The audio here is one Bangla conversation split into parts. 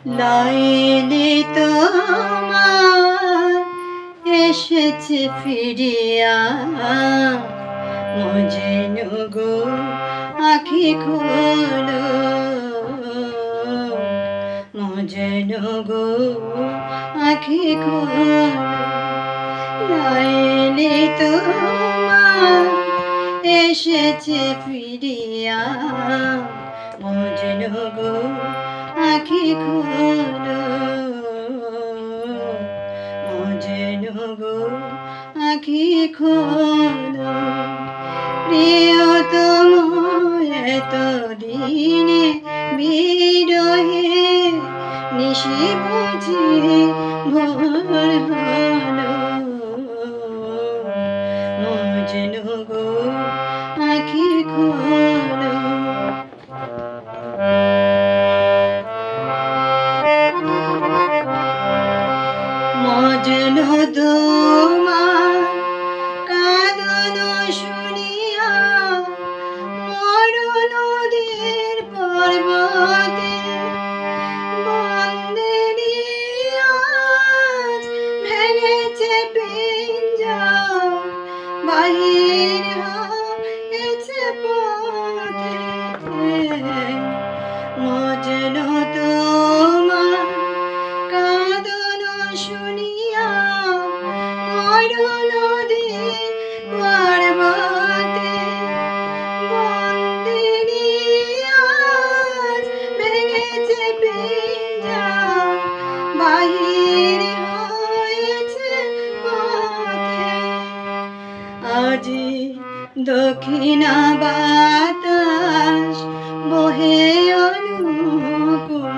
লাইলি তোমার এসেছে ফিরিয়া, মজনু গো আঁখি খোলো, মজনু গো আঁখি খোলো। লাইলি তোমার এসেছে ফিরিয়া, মজনু গো আঁখি খোলো, মজনু গো আঁখি খোলো। প্রিয়তম এতদিনে বিরহে নিশি বুঝি ভোর হলো, মজনু গো আঁখি খোলো। মজনু তোমার কাঁদন শুনিয়া, মরু নদীর পর্বতে বন্দেরি আজ ভেঙেছে পিঞ্জর, বাহির হয়েছে পথে। মজনু তোমার কাঁদন শুনিয়া, মরু নদীর পর্বতে বন্দেরি আজ ভেঙেছে পিঞ্জর, বাহির হয়েছে পথে। আজি দক্ষিণা বাতাস বহে অনুকূল,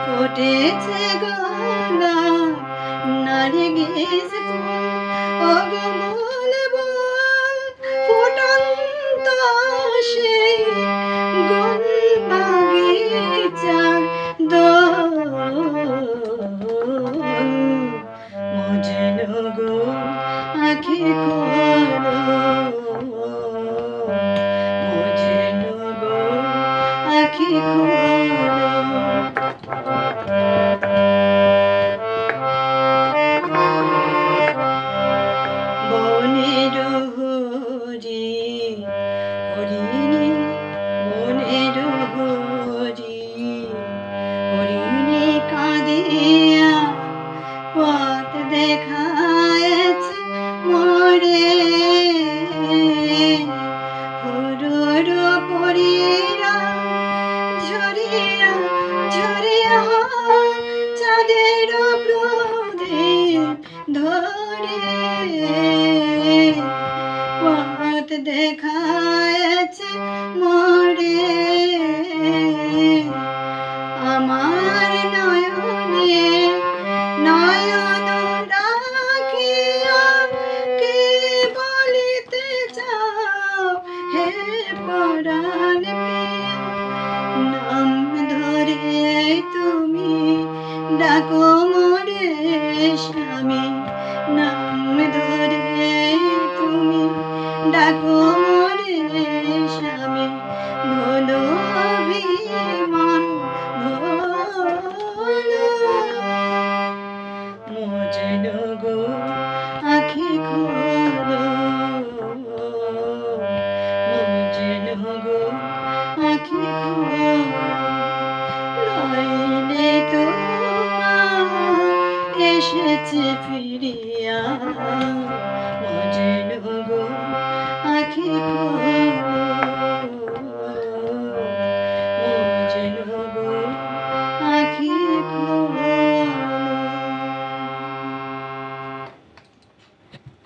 ফুটেছে গোলাপ নারগিস ফুল। ওগো বুলবুল ফুটন্ত সেই গুল বাগিচার দোল, মজনু গো আঁখি খোলো, মজনু গো আঁখি খোলো। বনের হরি হরিণী, বনের হরি হরিণী কাঁদিয়া পথ দেখায়েছে মোরে, হুরুর পরীরা ঝরিয়া ঝরিয়া চাঁদের প্রদীপ ধরে, পথ দেখায়েছে মোরে। আমার নয়নে নয়ন রাখিয়া কে বলিতে চাও হে পরাণ প্রিয়া, নাম ধরে তুমি ডাকো মোরে স্বামী, নাম ধরে তুমি ডাকো মোরে স্বামী। ভোলো অভিমান ভোলো, মজনু গো আঁখি খোলো, মজনু গো আঁখি খোলো। লাইলি তোমার এসেছে ফিরিয়া, মজনু গো আঁখি খোলো, মজনু গো আঁখি খোলো।